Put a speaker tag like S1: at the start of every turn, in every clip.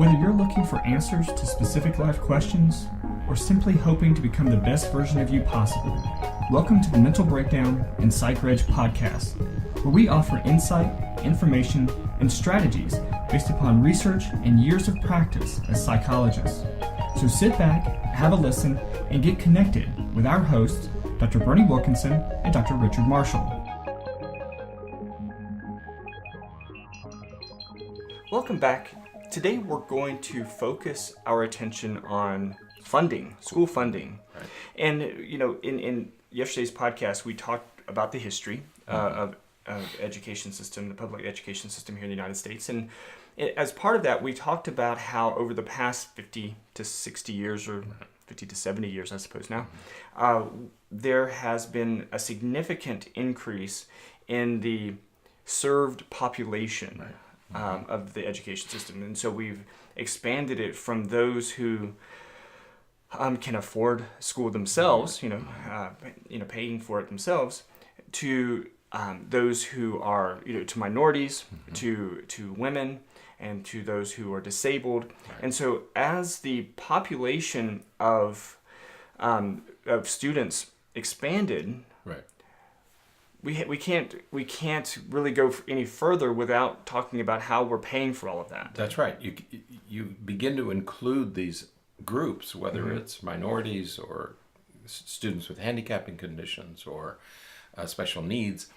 S1: Whether you're looking for answers to specific life questions or simply hoping to become the best version of you possible, welcome to the Mental Breakdown and Psychreg podcast, where we offer insight, information, and strategies based upon research and years of practice as psychologists. So sit back, have a listen, and get connected with our hosts, Dr. Berney and Dr. Richard Marshall. Welcome back. Today we're going to focus our attention on funding, school funding. Right. And, in yesterday's podcast, we talked about the history of education system, the public education system here in the United States. And as part of that, we talked about how over the past 50 to 60 years, or 50 to 70 years, I suppose now, there has been a significant increase in the served population. Right. Of the education system. And so we've expanded it from those who can afford school themselves, paying for it themselves, to those who are, to minorities, to women, and to those who are disabled. Right. And so as the population of students expanded, right, we can't really go any further without talking about how we're paying for all of that.
S2: That's right. You begin to include these groups, whether it's minorities or students with handicapping conditions or special needs,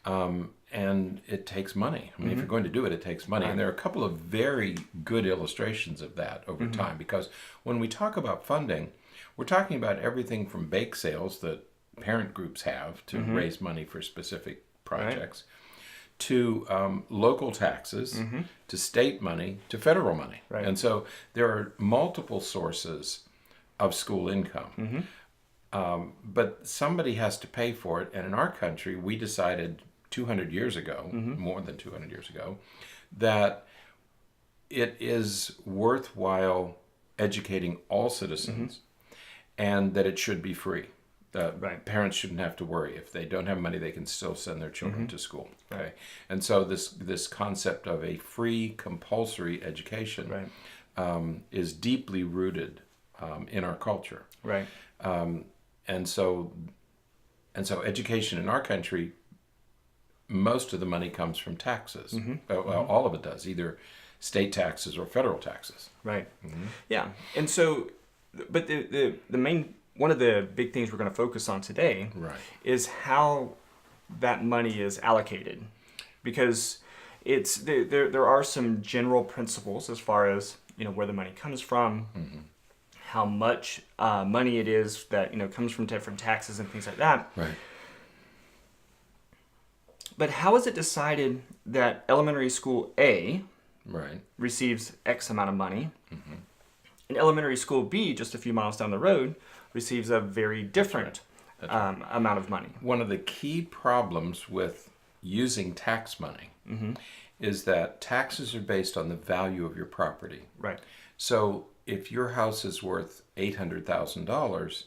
S2: and it takes money. I mean, if you're going to do it, it takes money. Right. And there are a couple of very good illustrations of that over time, because when we talk about funding, we're talking about everything from bake sales that parent groups have to raise money for specific projects, right, to local taxes, to state money, to federal money. Right. And so there are multiple sources of school income. But somebody has to pay for it. And in our country, we decided 200 years ago, more than 200 years ago, that it is worthwhile educating all citizens and that it should be free. Right. Parents shouldn't have to worry. If they don't have money, they can still send their children to school. Okay, right. And so this concept of a free, compulsory education, right, is deeply rooted in our culture. Right. And so education in our country, most of the money comes from taxes. Well, all of it does, either state taxes or federal taxes. Right. Yeah. And so, but the main, one of the big things we're going to focus on today, right, is how that money is allocated, because it's there are some general principles as far as where the money comes from, how much money it is that comes from different taxes and things like that. Right. But how is it decided that elementary school A, right, receives X amount of money, and elementary school B, just a few miles down the road, receives a very different amount of money? One of the key problems with using tax money is that taxes are based on the value of your property. Right. So if your house is worth $800,000,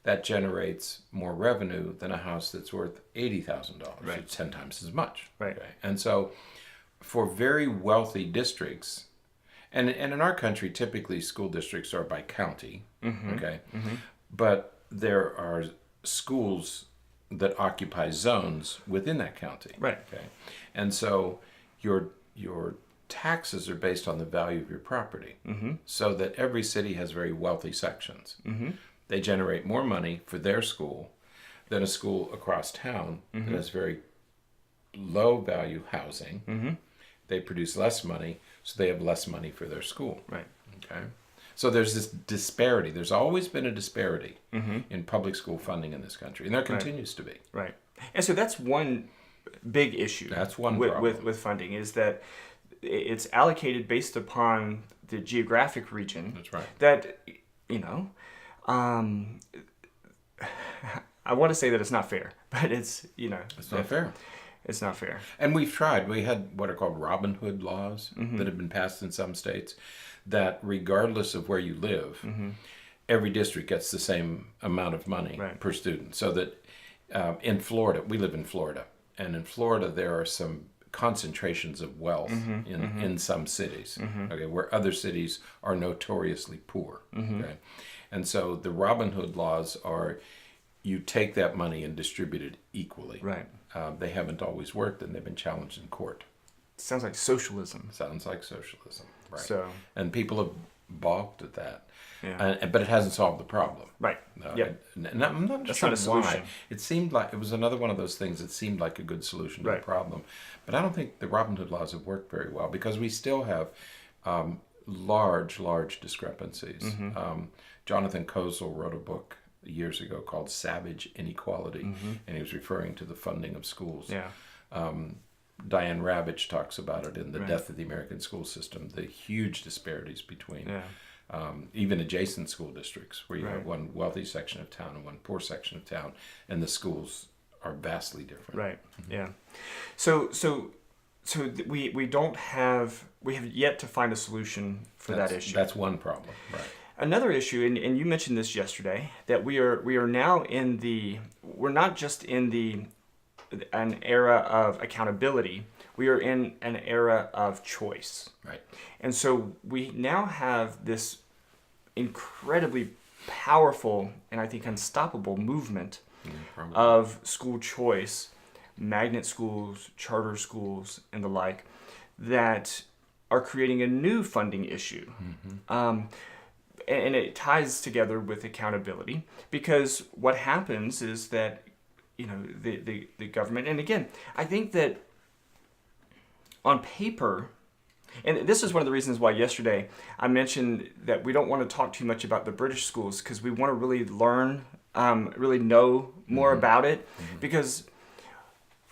S2: that generates more revenue than a house that's worth $80,000. Right. It's 10 times as much. Right. Okay? And so for very wealthy districts, and in our country, typically school districts are by county, okay? But there are schools that occupy zones within that county. Right. Okay. And so your taxes are based on the value of your property, so that every city has very wealthy sections. They generate more money for their school than a school across town that has very low value housing. They produce less money, so they have less money for their school. Right. Okay. So there's this disparity. There's always been a disparity in public school funding in this country, and there continues to be. Right. And
S1: so that's one big issue.
S2: That's one
S1: with funding, is that it's allocated based upon the geographic region.
S2: That's right.
S1: That I want to say that it's not fair, but it's
S2: it's not fair.
S1: It's not fair.
S2: And we've tried. We had what are called Robin Hood laws that have been passed in some states, that regardless of where you live, every district gets the same amount of money per student. So that in Florida, we live in Florida, and in Florida there are some concentrations of wealth in some cities, okay, where other cities are notoriously poor. Okay, and so the Robin Hood laws are, you take that money and distribute it equally.
S1: Right.
S2: They haven't always worked, and they've been challenged in court.
S1: Sounds like socialism.
S2: Sounds like socialism, right?
S1: So,
S2: and people have balked at that.
S1: yeah.
S2: But it hasn't solved the problem.
S1: Right. Yeah.
S2: And I'm not
S1: That's
S2: sure
S1: not a solution.
S2: why. It seemed like it was another one of those things that seemed like a good solution to the
S1: Right.
S2: problem. But I don't think the Robin Hood laws have worked very well, because we still have large discrepancies. Jonathan Kozol wrote a book years ago called Savage Inequality, and he was referring to the funding of schools.
S1: Yeah.
S2: Diane Ravitch talks about it in The
S1: Right.
S2: Death of the American School System, the huge disparities between
S1: Yeah.
S2: even adjacent school districts, where you
S1: Right.
S2: have one wealthy section of town and one poor section of town, and the schools are vastly different.
S1: Right. Yeah. So we don't have, we have yet to find a solution for that issue.
S2: That's one problem, right?
S1: Another issue, and you mentioned this yesterday, that we are now in the, we're not just in an era of accountability, we are in an era of choice.
S2: Right.
S1: And so we now have this incredibly powerful and I think unstoppable movement of school choice, magnet schools, charter schools, and the like, that are creating a new funding issue. And it ties together with accountability, because what happens is that, the government, and again, I think that on paper, and this is one of the reasons why yesterday I mentioned that we don't want to talk too much about the British schools, because we want to really learn, really know more about it, because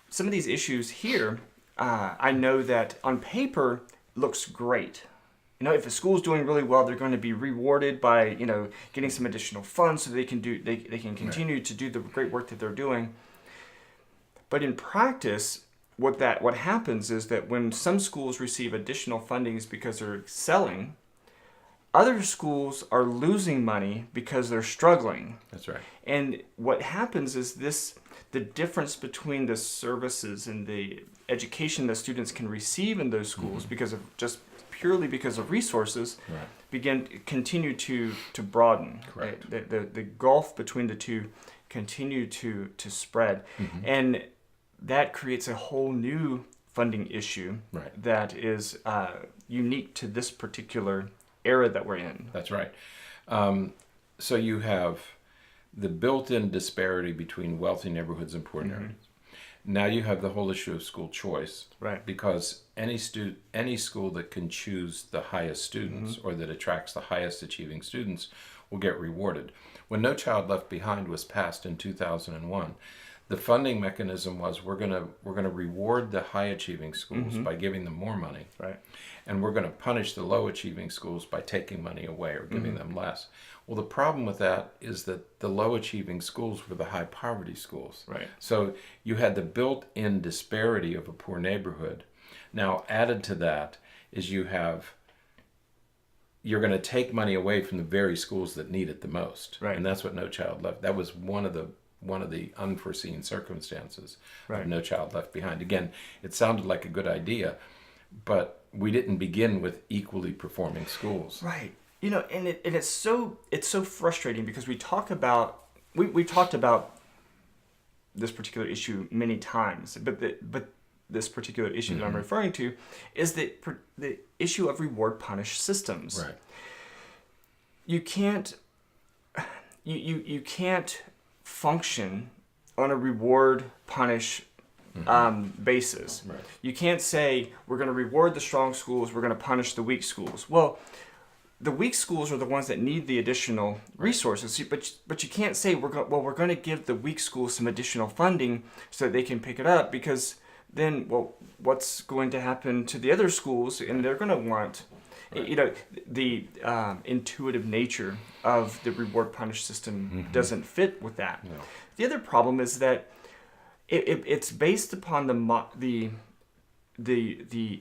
S1: some of these issues here, I know that on paper looks great. If a school's doing really well, they're going to be rewarded by, getting some additional funds so they can continue to do the great work that they're doing. But in practice, what happens is that when some schools receive additional fundings because they're excelling, other schools are losing money because they're struggling.
S2: That's right.
S1: And what happens is the difference between the services and the education that students can receive in those schools purely because of resources, continue to broaden.
S2: Correct.
S1: The gulf between the two continue to spread. And that creates a whole new funding issue that is unique to this particular era that we're in.
S2: That's right. So you have the built-in disparity between wealthy neighborhoods and poor neighborhoods. Now you have the whole issue of school choice, because any school that can choose the highest students or that attracts the highest achieving students will get rewarded. When No Child Left Behind was passed in 2001, the funding mechanism was we're gonna reward the high achieving schools by giving them more money, and we're going to punish the low achieving schools by taking money away or giving them less. Well, the problem with that is that the low achieving schools were the high poverty schools. So you had the built-in disparity of a poor neighborhood. Now added to that is you're going to take money away from the very schools that need it the most. And that's what No Child Left. That was one of the unforeseen circumstances of No Child Left Behind. Again, it sounded like a good idea, but we didn't begin with equally performing schools.
S1: And it's so frustrating, because we talked about this particular issue many times, but this particular issue that I'm referring to is the issue of reward punish systems. You can't you can't function on a reward punish basis. You can't say we're going to reward the strong schools, we're going to punish the weak schools. Well, the weak schools are the ones that need the additional resources, but you can't say we're going to give the weak schools some additional funding so that they can pick it up, because then what's going to happen to the other schools? And they're going to want the intuitive nature of the reward punish system doesn't fit with that. The other problem is that it's based upon the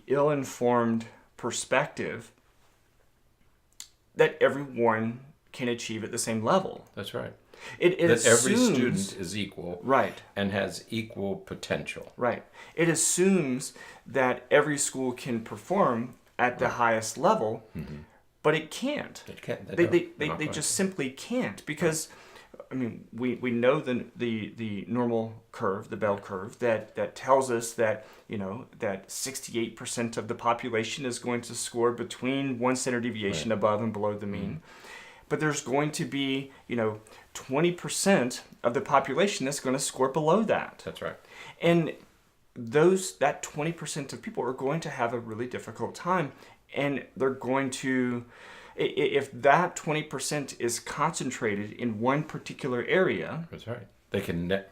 S1: ill-informed perspective that everyone can achieve at the same level.
S2: That's right.
S1: It
S2: that every
S1: assumes,
S2: student is equal,
S1: right,
S2: and has equal potential.
S1: right. It assumes that every school can perform at the highest level, but it can't.
S2: It can't.
S1: They just simply can't, because I mean, we know the normal curve, the bell curve, that tells us that, that 68% of the population is going to score between 1 standard deviation above and below the mean. But there's going to be, 20% of the population that's going to score below that.
S2: That's right.
S1: And that 20% of people are going to have a really difficult time, and they're going to, if that 20% is concentrated in one particular area,
S2: That's right. They can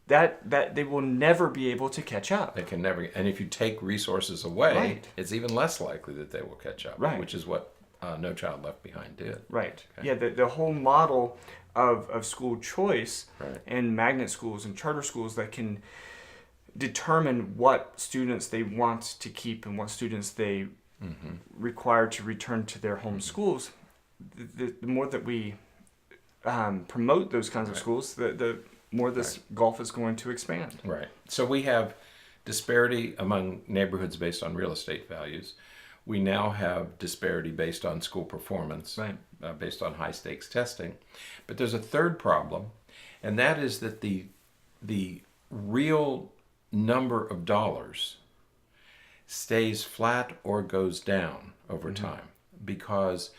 S1: that they will never be able to catch up.
S2: They can never. And if you take resources away,
S1: Right.
S2: it's even less likely that they will catch up.
S1: Right.
S2: Which is what No Child Left Behind did.
S1: Right.
S2: Okay.
S1: Yeah, the whole model of school choice
S2: Right.
S1: and magnet schools and charter schools that can determine what students they want to keep and what students they require to return to their home schools, the more that we promote those kinds of schools, the more this gulf is going to expand.
S2: Right. So we have disparity among neighborhoods based on real estate values. We now have disparity based on school performance,
S1: Right.
S2: Based on high stakes testing. But there's a third problem, and that is that the real number of dollars stays flat or goes down over time, because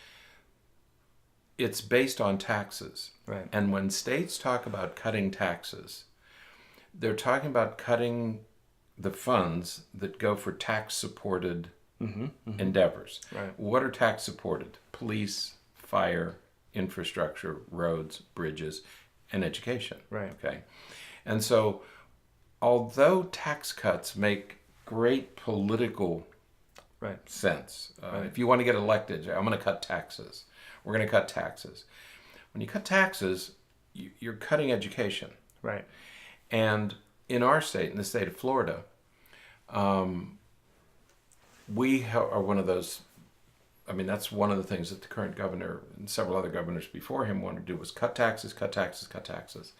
S2: it's based on taxes.
S1: Right.
S2: And when states talk about cutting taxes, they're talking about cutting the funds that go for tax-supported endeavors.
S1: Right.
S2: What are tax-supported? Police, fire, infrastructure, roads, bridges, and education.
S1: Right.
S2: Okay. And so, although tax cuts make great political
S1: Right.
S2: sense, if you want to get elected, I'm going to cut taxes. We're going to cut taxes. When you cut taxes, you're cutting education.
S1: Right.
S2: And in our state, in the state of Florida, we are one of those. I mean, that's one of the things that the current governor and several other governors before him wanted to do, was cut taxes, cut taxes, cut taxes.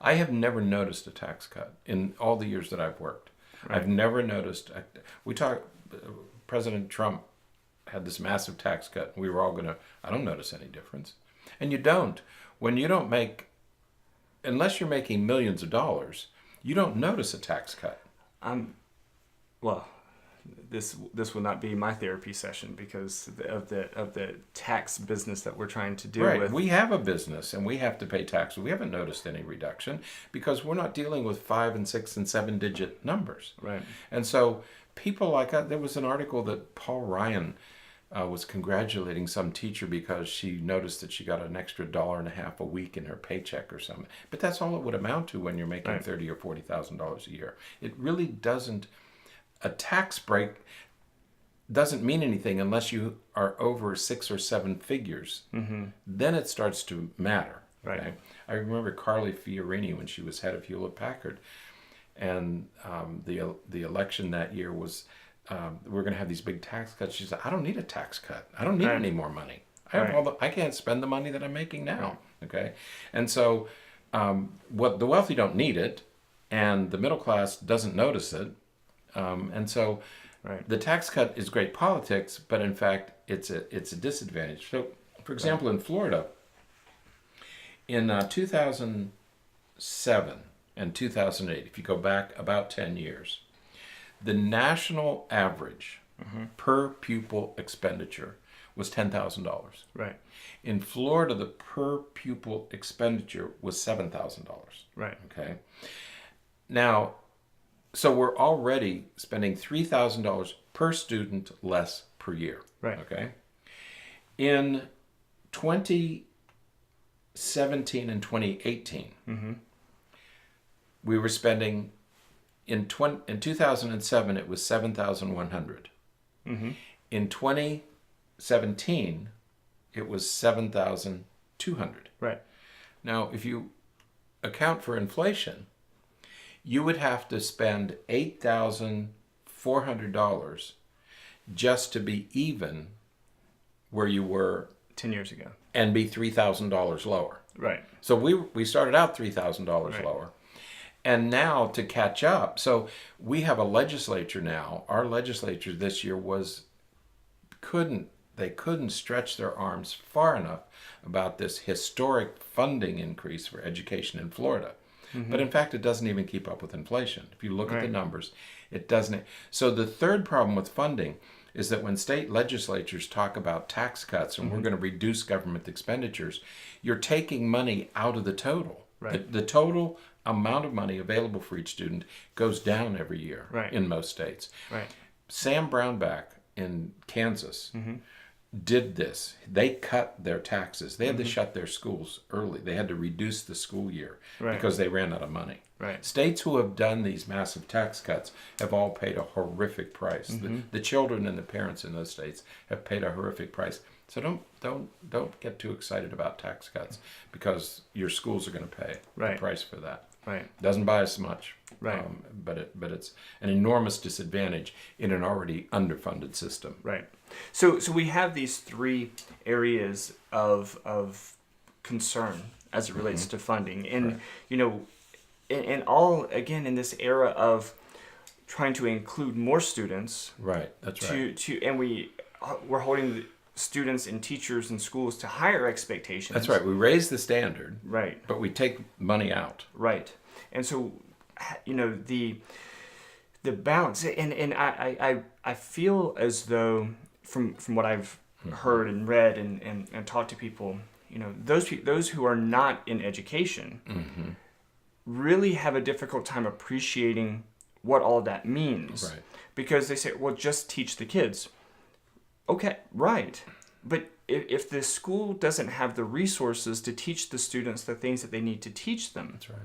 S2: I have never noticed a tax cut in all the years that I've worked.
S1: Right.
S2: I've never noticed. President Trump had this massive tax cut. We were all going to, I don't notice any difference. And you don't. When you don't make, unless you're making millions of dollars, you don't notice a tax cut.
S1: Well, this will not be my therapy session because of the tax business that we're trying to deal
S2: Right.
S1: with.
S2: We have a business and we have to pay taxes. We haven't noticed any reduction because we're not dealing with 5 and 6 and 7 digit numbers.
S1: Right.
S2: And so people like that, there was an article that Paul Ryan was congratulating some teacher because she noticed that she got an extra $1.50 a week in her paycheck or something. But that's all it would amount to when you're making
S1: Right.
S2: $30,000 or $40,000 a year. It really doesn't. A tax break doesn't mean anything unless you are over 6 or 7 figures. Mm-hmm. Then it starts to matter.
S1: Right.
S2: Okay? I remember Carly Fiorini when she was head of Hewlett Packard, and the election that year was we're going to have these big tax cuts. She said, "I don't need a tax cut. I don't need
S1: Right.
S2: any more money. I have
S1: Right.
S2: I can't spend the money that I'm making now." Okay, and so what the wealthy don't need it, and the middle class doesn't notice it. And so
S1: Right.
S2: the tax cut is great politics, but in fact, it's a disadvantage. So, for example, in Florida, in 2007 and 2008, if you go back about 10 years, the national average per pupil expenditure was $10,000.
S1: Right.
S2: In Florida, the per pupil expenditure was $7,000.
S1: Right.
S2: Okay. Now, so we're already spending $3,000 per student less per year.
S1: Right.
S2: Okay. In 2017 and 2018, we were spending in 2007 it was 7,100. In 2017, it was 7,200.
S1: Right.
S2: Now, if you account for inflation, you would have to spend $8,400 just to be even where you were
S1: 10 years ago.
S2: and be $3,000 lower.
S1: Right.
S2: So we started out $3,000
S1: Right.
S2: lower. And now to catch up, so we have a legislature now. Our legislature this year couldn't stretch their arms far enough about this historic funding increase for education in Florida. But in fact, it doesn't even keep up with inflation. If you look at the numbers, it doesn't. So the third problem with funding is that when state legislatures talk about tax cuts and we're going to reduce government expenditures, you're taking money out of the total.
S1: Right.
S2: The total amount of money available for each student goes down every year in most states.
S1: Right.
S2: Sam Brownback in Kansas did this. They cut their taxes. They had to shut their schools early. They had to reduce the school year because they ran out of money.
S1: Right.
S2: States who have done these massive tax cuts have all paid a horrific price. The children and the parents in those states have paid a horrific price. So don't get too excited about tax cuts because your schools are going to pay the price for that.
S1: Right.
S2: Doesn't buy us much.
S1: Right.
S2: But it's an enormous disadvantage in an already underfunded system.
S1: Right. So we have these three areas of concern as it relates to funding, and and all again in this era of trying to include more students.
S2: Right. That's right.
S1: And we're holding the students and teachers and schools to higher expectations.
S2: That's right. We raise the standard.
S1: Right.
S2: But we take money out.
S1: Right. And so, the balance, and I feel as though from what I've heard and read and talked to people, those who are not in education really have a difficult time appreciating what all that means.
S2: Right.
S1: Because they say, well, just teach the kids. Okay, right. But if the school doesn't have the resources to teach the students the things that they need to teach them,
S2: That's right.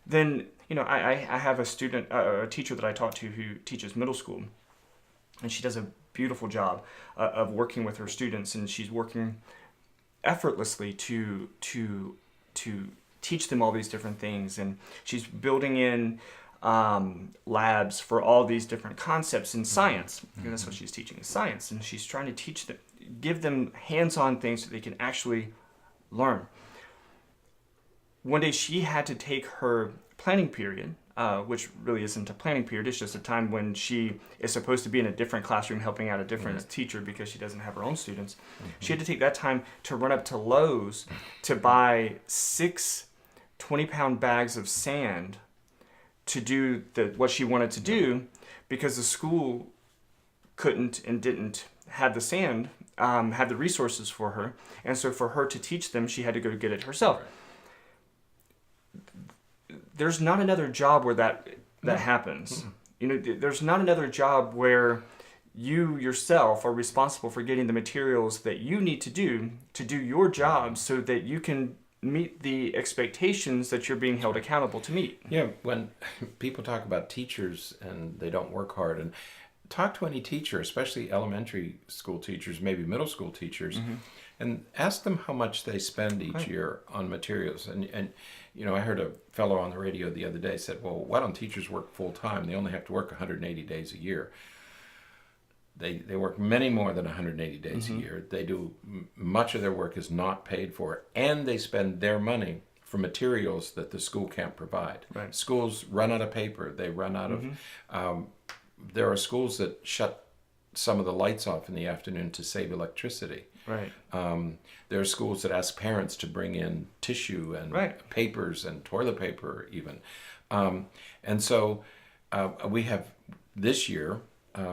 S1: then, I have a teacher that I talk to who teaches middle school, and she does a beautiful job of working with her students, and she's working effortlessly to teach them all these different things, and she's building in labs for all these different concepts in science. And that's what she's teaching, is science, and she's trying to teach them, give them hands-on things so they can actually learn. One day she had to take her planning period, which really isn't a planning period, it's just a time when she is supposed to be in a different classroom helping out a different teacher because she doesn't have her own students. She had to take that time to run up to Lowe's to buy 6 20-pound bags of sand to do what she wanted to do, because the school couldn't and didn't have the sand, have the resources for her, and so for her to teach them, she had to go get it herself. There's not another job where that happens. There's not another job where you yourself are responsible for getting the materials that you need to do your job so that you can meet the expectations that you're being held accountable to meet.
S2: Yeah, when people talk about teachers and they don't work hard, and talk to any teacher, especially elementary school teachers, maybe middle school teachers, and ask them how much they spend each year on materials. And I heard a fellow on the radio the other day said, well, why don't teachers work full time? They only have to work 180 days a year. They work many more than 180 days a year. They do, much of their work is not paid for, and they spend their money for materials that the school can't provide. Right. Schools run out of paper. They run out of, there are schools that shut some of the lights off in the afternoon to save electricity. Right. There are schools that ask parents to bring in tissue and papers and toilet paper even. And so we have, this year,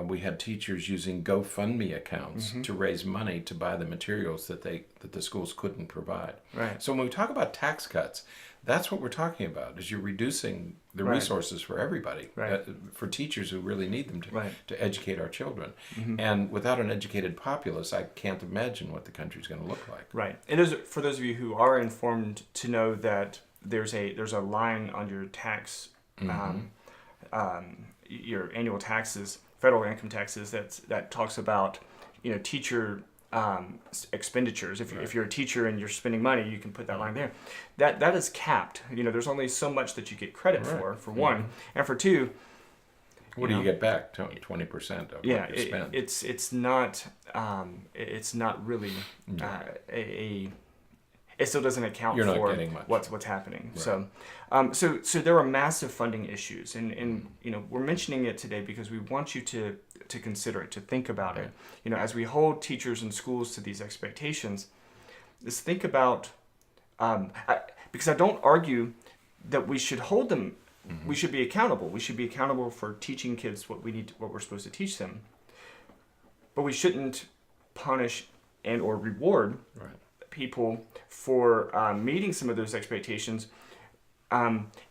S2: we had teachers using GoFundMe accounts to raise money to buy the materials that the schools couldn't provide. Right. So when we talk about tax cuts, that's what we're talking about, is you're reducing the resources for everybody, for teachers who really need them to educate our children. And without an educated populace, I can't imagine what the country's going to look like. Right.
S1: And for those of you who are informed, to know that there's a line on your tax, your annual taxes, federal income taxes, that talks about teacher expenditures. If you're a teacher and you're spending money, you can put that line there. That is capped. There's only so much that you get credit for one, and for two,
S2: What do you get back? 20% of what you spend.
S1: It's not really it still doesn't account
S2: You're not
S1: for
S2: getting much.
S1: what's happening.
S2: Right.
S1: So there are massive funding issues, and we're mentioning it today because we want you to consider it, to think about it. As we hold teachers and schools to these expectations, is think about because I don't argue that we should hold them. Mm-hmm. We should be accountable. We should be accountable for teaching kids what we're supposed to teach them. But we shouldn't punish and or reward people for meeting some of those expectations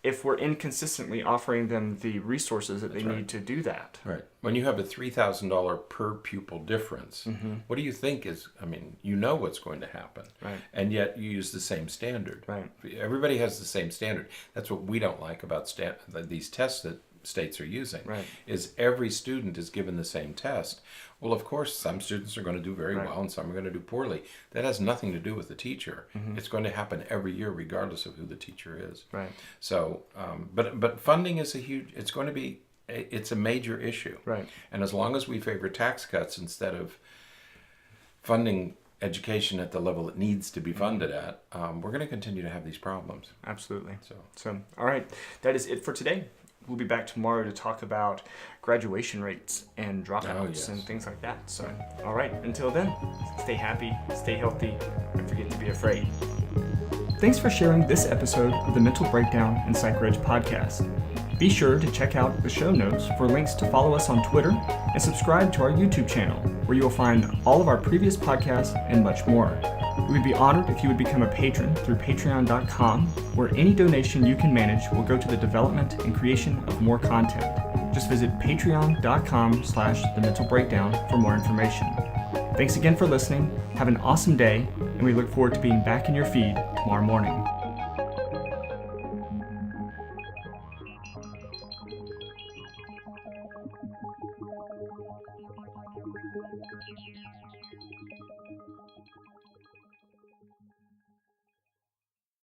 S1: if we're inconsistently offering them the resources that they need to do that.
S2: Right. When you have a $3,000 per pupil difference, what do you think is, what's going to happen.
S1: Right.
S2: And yet you use the same standard.
S1: Right.
S2: Everybody has the same standard. That's what we don't like about these tests that states are using, is every student is given the same test. Well, of course, some students are going to do very well and some are going to do poorly. That has nothing to do with the teacher. Mm-hmm. It's going to happen every year regardless of who the teacher is.
S1: Right.
S2: So, but funding is it's a major issue.
S1: Right.
S2: And as long as we favor tax cuts instead of funding education at the level it needs to be funded at, we're going to continue to have these problems.
S1: Absolutely. So, all right. That is it for today. We'll be back tomorrow to talk about graduation rates and dropouts and things like that. So, all right. Until then, stay happy, stay healthy, and forget to be afraid. Thanks for sharing this episode of the Mental Breakdown and Psychreg podcast. Be sure to check out the show notes for links to follow us on Twitter and subscribe to our YouTube channel, where you will find all of our previous podcasts and much more. We would be honored if you would become a patron through patron.com, where any donation you can manage will go to the development and creation of more content. Just visit patreon.com/thementalbreakdown for more information. Thanks again for listening. Have an awesome day, and we look forward to being back in your feed tomorrow morning.